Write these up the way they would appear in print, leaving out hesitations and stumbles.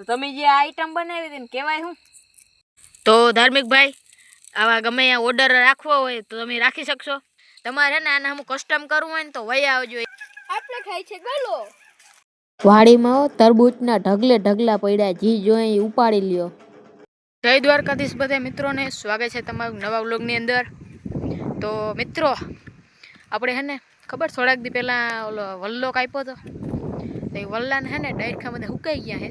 તો તમે જે આ આઈટમ બનાવી હતી ને કહેવાય શું? તો ધાર્મિક ભાઈ, આવા ગમે ત્યાં ઓર્ડર રાખવો હોય તો તમે રાખી શકશો. તમારે ને આને હું કસ્ટમ કરવું હોય ને તો વહી આવજો. આપણે ખાઈ છે ગોલો. વાડીમાં તરબૂચના ઢગલા પડ્યા, જી જોઈ ઉપાડી લ્યો. જય દ્વારકાધીશ બધા મિત્રોને, સ્વાગત છે તમારું નવા વ્લોગની અંદર. તો મિત્રો, આપણે હે ને ખબર થોડાક દી પહેલાં ઓલો વલ્લો કાપ્યો હતો, તો એ વલ્લાને હે ને ડાયરખા બધા સુકાઈ ગયા હે,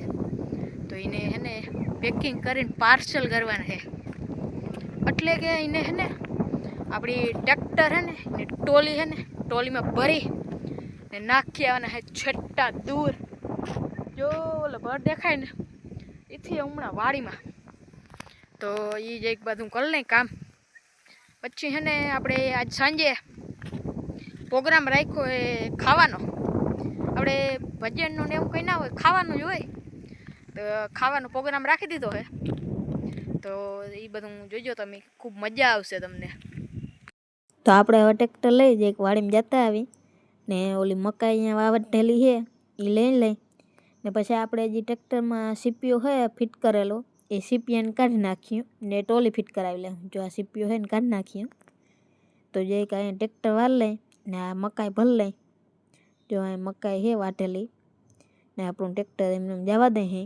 તો એને હે ને પેકિંગ કરીને પાર્સલ કરવાના છે. એટલે કે એને હે ને આપણી ટ્રેક્ટર હે ને એની ટોલી હે ને ટોલીમાં ભરી ને નાખી આવવાના હે છેટ્ટા દૂર. જો ઓલો ભર દેખાય ને એથી હમણાં વાડીમાં, તો એ જ એક બાજુ કરી લઈ કામ. પછી હે ને આપણે આજ સાંજે પ્રોગ્રામ રાખ્યો એ ખાવાનો. આપણે ભજનનું ને એવું કંઈ ના હોય, ખાવાનું જ હોય. તો ખાવાનો પ્રોગ્રામ રાખી દીધો હે, તો એ બધું જોઈજો તમે, ખૂબ મજા આવશે તમને. તો આપણે હવે ટ્રેક્ટર લઈ જઈએ, એક વાડીમાં જતા આવી ને ઓલી મકાઈ અહીંયા વાવટેલી છે એ લઈ લઈ ને પછી આપણે જે ટ્રેક્ટરમાં સીપીઓ હોય ફિટ કરેલો એ સીપીયાને કાઢી નાખ્યું ને ટોલી ફિટ કરાવી લે. જો આ સીપીઓ હોય ને કાઢી નાખ્યું તો જે કાંઈ ટ્રેક્ટર વાર લઈ ને આ મકાઈ ભર લઈ. જો અહીં મકાઈ છે વાટેલી ને આપણું ટ્રેક્ટર એમને જવા દે હે.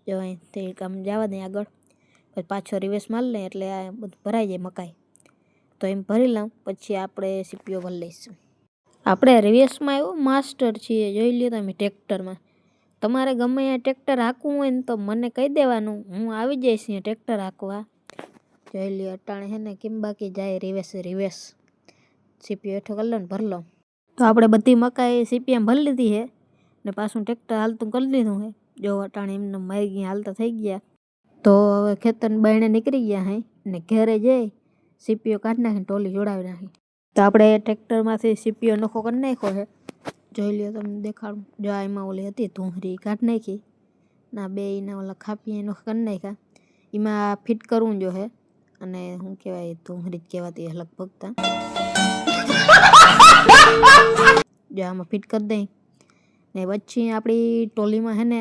જો અહીંથી કામ જવા દે આગળ, પછી પાછો રિવર્સ મારી લે એટલે આ બધું ભરાઈ જાય મકાઈ. તો એમ ભરી લઉં પછી આપણે સીપીઓ ભરી લઈશું. આપણે રિવર્સમાં એવું માસ્ટર છીએ, જોઈ લ્યો તમે ટ્રેક્ટરમાં. તમારે ગમે ત્યાં ટ્રેક્ટર હાંકવું હોય ને તો મને કહી દેવાનું, હું આવી જઈશ અહીંયા ટ્રેક્ટર હાંકવા. જોઈ લ્યો અટાણે છે ને કેમ બાકી જાય રિવર્સ સીપીઓ હેઠો કરી લો ને ભરી લો. તો આપણે બધી મકાઈ સીપીએમ ભરી લીધી છે ને પાછું ટ્રેક્ટર હાલતું કરી લીધું છે. જો અટાણે એમને મારી ગયા હાલતા થઈ ગયા. તો હવે ખેતરની બાયણે નીકળી ગયા હે ને ઘેરે જઈ સીપીઓ કાઢી નાખીને ટોલી જોડાવી નાખી. તો આપણે ટ્રેક્ટરમાંથી સીપીઓ નખો કરી નાખ્યો છે. જોઈ લ્યો તમને દેખાડું. જો એમાં ઓલી હતી ધૂંહરી કાઢી નાખી ના, બે એના ઓલા ખાપી નખો કરી નાખ્યા. એમાં ફિટ કરવું જો હે, અને શું કહેવાય ધૂંહરી જ કહેવાતી લગભગ તા. જો આમાં ફિટ કરી દઈ ને પછી આપણી ટોલીમાં હે ને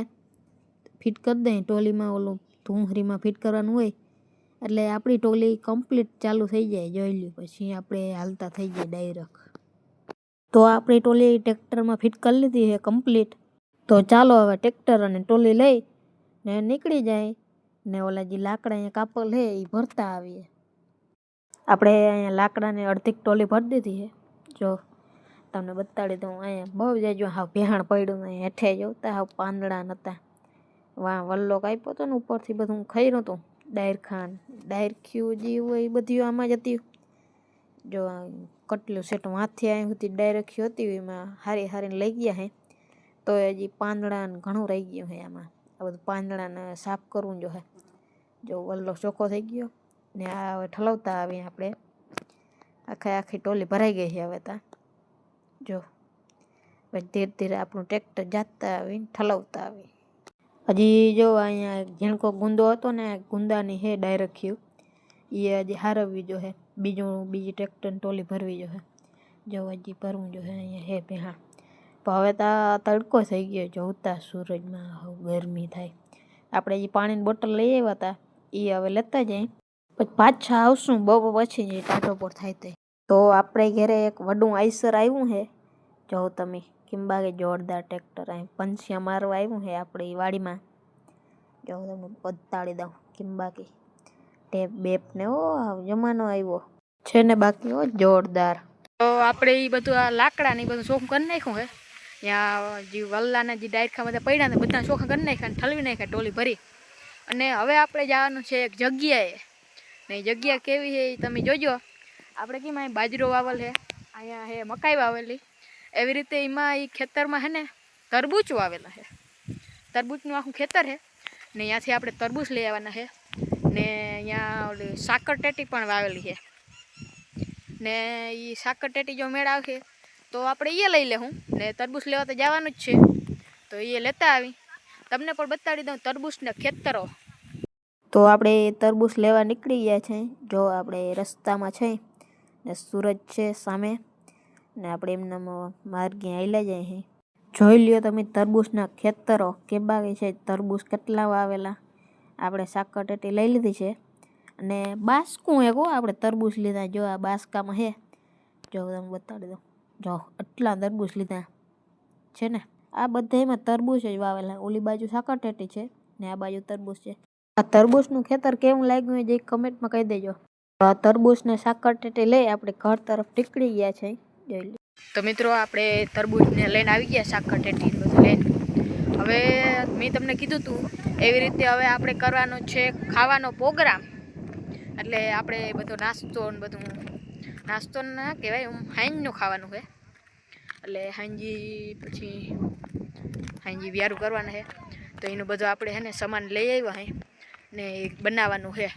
ફિટ કરી દઈ. ટોલીમાં ઓલું ધૂંહરીમાં ફિટ કરવાનું હોય એટલે આપણી ટોલી કમ્પ્લીટ ચાલુ થઈ જાય. જોઈ લ્યો પછી આપણે હાલતા થઈ જાય ડાયરેક્ટ. તો આપણી ટોલી ટ્રેક્ટરમાં ફિટ કરી લીધી છે કમ્પ્લીટ. તો ચાલો હવે ટ્રેક્ટર અને ટોલી લઈ ને નીકળી જાય ને ઓલા જે લાકડા અહીંયા કાપલ છે એ ભરતા આવીએ. આપણે અહીંયા લાકડાને અડધી ટોલી ભરી દીધી છે. જો તમને બતાડી દઉં, અહીંયા બહુ જાજો હાવ ભેહાણ પડ્યું. અહીંયા હેઠે જોતા હાવ પાંદડા નહોતા. વાહ વલ્લો કાપ્યો હતો ને ઉપરથી બધું ખર્યું હતું. ડાયરખ્યું જે હોય એ બધી આમાં જ હતી. જો કટલું સેટ હાથથી અહીં સુધી ડાયરખ્યું હતી એમાં હારીને લઈ ગયા હે. તો હજી પાંદડા ઘણું રહી ગયું છે આમાં. આ બધું પાંદડાને સાફ કરવું જો હે. જો વલ્લો ચોખ્ખો થઈ ગયો ને આ હવે ઠલવતા આવીએ આપણે. આખી ટોલી ભરાઈ ગઈ છે હવે તા. જો પછી ધીરે ધીરે આપણું ટ્રેક્ટર જાતા આવીને ઠલવતા આવી. હજી જો અહીંયા ઝીણકો ગુંદો હતો ને ગુંદાની હે ડાયરખ્યું, એ હજી હારવવી જો હે. બીજી ટ્રેક્ટરની ટોલી ભરવી જો હે. જો હજી ભરવું જો હે. અહીંયા હે ભેહાણ. પણ હવે તો તડકો થઈ ગયો જોતા સૂરજમાં ગરમી થાય. આપણે જે પાણીની બોટલ લઈ આવ્યા હતા એ હવે લેતા જાય. પછી પાછા આવશું બહુ પછી જે ટાટો પર થાય તે. તો આપણે ઘરે એક વડું આઈસર આવ્યું છે. જો તમે કેમ બાગે જોરદાર ટ્રેક્ટર અહીં પંછિયા મારવા આવ્યું છે આપણી વાડીમાં. જો તમને બતાડી દઉં કેમ બાકી ટેપ બેપ ને ઓ જમાનો આવ્યો છે ને બાકી હો જોરદાર. તો આપણે એ બધું આ લાકડા ને એ બધું ચોખ્ખું કરી નાખ્યું છે. ત્યાં જે વલ્લાના જે ડાયરખા બધા પડ્યા ને બધા ચોખ્ખા કરી નાખ્યા ને ઠલવી નાખ્યા ટોલી ભરી. અને હવે આપણે જવાનું છે એક જગ્યાએ, ને એ જગ્યા કેવી છે એ તમે જોજો. આપણે કેમ અહીં બાજરો વાવેલ છે, અહીંયા હે મકાઈ વાવેલી, એવી રીતે એમાં એ ખેતરમાં છે ને તરબૂચ વાવેલા છે. તરબૂચનું આખું ખેતર છે ને ત્યાંથી આપણે તરબૂચ લઈ આવવાના છે. ને અહીંયા ઓલી સાકર ટેટી પણ વાવેલી છે. ને એ સાકર ટેટી જો મેળ આવશે તો આપણે એ લઈ લેવું ને તરબૂચ લેવા તો જવાનું જ છે. તો એ લેતા આવી તમને પણ બતાડી દઉં તરબૂચના ખેતરો. તો આપણે તરબૂચ લેવા નીકળી ગયા છે. જો આપણે રસ્તામાં છે ને સૂરજ છે સામે ને આપણે એમના માર્ગે હાલ્યા જાય છે. જોઈ લ્યો તમે તરબૂચના ખેતરો કેવા છે, તરબૂચ કેટલા વાવેલા. આપણે સાકરટેટી લઈ લીધી છે અને બાસકું એક આપણે તરબૂચ લીધા. જો આ બાસકામાં હે, જો તમે બતાડી દો. જો આટલા તરબૂચ લીધા છે ને. આ બધામાં તરબૂચ જ વાવેલા. ઓલી બાજુ સાકરટેટી છે ને આ બાજુ તરબૂચ છે. આ તરબૂચનું ખેતર કેવું લાગ્યું હોય જે કમેન્ટમાં કહી દેજો. આ તરબૂચને સાકરટેટી લઈ આપણે ઘર તરફ નીકળી ગયા છે. જોઈ લો. તો મિત્રો આપણે તરબૂચને લઈને આવી ગયા સાકરટેટી બધું લઈને. હવે મેં તમને કીધું હતું એવી રીતે હવે આપણે કરવાનો છે ખાવાનો પ્રોગ્રામ. એટલે આપણે બધો નાસ્તો ને બધું, નાસ્તો ના કહેવાય, હાંજનું ખાવાનું છે. એટલે હાંજી વ્યારું કરવાના છે. તો એનું બધું આપણે હે ને સામાન લઈ આવ્યા હે ને બનાવવાનું છે.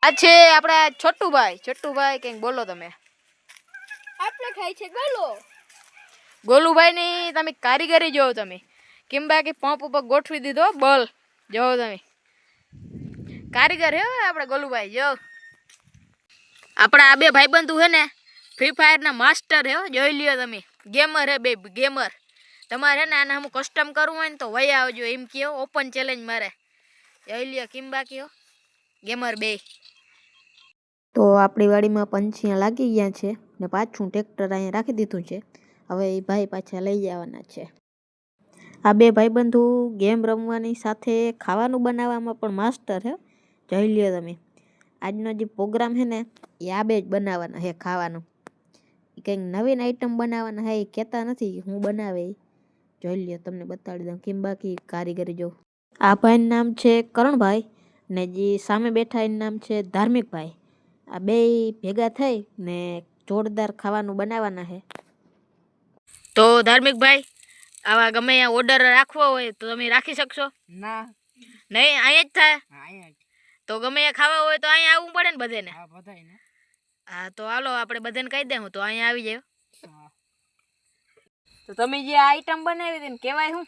આ છે આપણા છોટુભાઈ કંઈક બોલો તમે. આપણે ખાઈ છે ગોલો. ગોલુભાઈની તમે કારીગરી જોવો તમે, કેમ બાકી પંપ ઉપર ગોઠવી દીધો બલ. જોવો તમે કારીગર હે આપણે ગોલુભાઈ. જો આપણા આ બે ભાઈબંધુ છે ને ફ્રી ફાયરના માસ્ટર હે. જોઈ લ્યો તમે, ગેમર હે બે ગેમર. તમારે હે ને આને હું કસ્ટમ કરવું હોય ને તો વહી આવજો એમ કહો. ઓપન ચેલેન્જ મારે. જોઈ લ્યો કેમ બાકી હો ગેમર બે. તો આપણી વાડીમાં પંછીયા લાગી ગયા છે ને પાછું ટ્રેક્ટર અહીંયા રાખી દીધું છે. હવે એ ભાઈ પાછા લઈ જવાના છે. આ બે ભાઈબંધુ ગેમ રમવાની સાથે ખાવાનું બનાવવામાં પણ માસ્ટર છે. જોઈ લ્યો તમે, આજનો જે પ્રોગ્રામ છે ને એ આ બે જ બનાવવાના છે ખાવાનું. કંઈક નવીન આઈટમ બનાવવાના છે, એ કહેતા નથી હું બનાવે. જોઈ લ્યો તમને બતાડી દઉં કેમ બાકી કારીગરી જો. આ ભાઈનું નામ છે કરણભાઈ ને જે સામે બેઠા એનું નામ છે ધાર્મિકભાઈ. આ બે ભેગા થઈ ને જોરદાર ખાવાનું બનાવવાના છે. તો ધાર્મિકભાઈ, આવા ગમે અહીંયા ઓર્ડર રાખવો હોય તો તમે રાખી શકશો? ના, નહીં, અહીંયા જ થાય. અહીંયા જ. તો ગમે અહીંયા ખાવા હોય તો અહીંયા આવવું પડે ને બધાને? હા, બધાયને. હા, તો હાલો આપણે બધાને કહી દઉં તો અહીંયા આવી જાય. હા. તો તમે જે આઈટમ બનાવી હતી ને કહેવાય શું?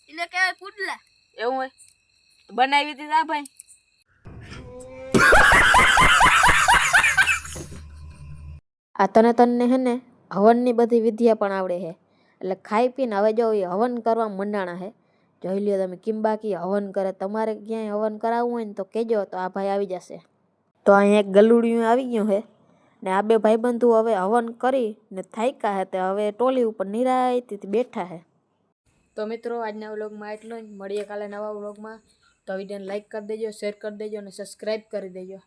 એટલે કહેવાય પુડલા. એવું હોય તો બનાવી હતી આ ભાઈ. આ તને હે ને હવનની બધી વિદ્યા પણ આવડે છે. એટલે ખાઈ પીને હવે જો એ હવન કરવા મંડાણા છે. જોઈ લ્યો તમે કેમ બાકી હવન કરે. તમારે ક્યાંય હવન કરાવવું હોય ને તો કહેજો, તો આ ભાઈ આવી જશે. તો અહીંયા એક ગલુડિયું આવી ગયું છે ને આ બે ભાઈબંધુ હવે હવન કરી ને થાક્યા છે તે હવે ટોલી ઉપર નિરાયતીથી બેઠા છે. તો મિત્રો આજના વ્લોગમાં એટલું જ. મળીએ કાલે નવા વ્લોગમાં. તો વિડીયોને લાઈક કરી દેજો, શેર કરી દેજો અને સબસ્ક્રાઈબ કરી દેજો.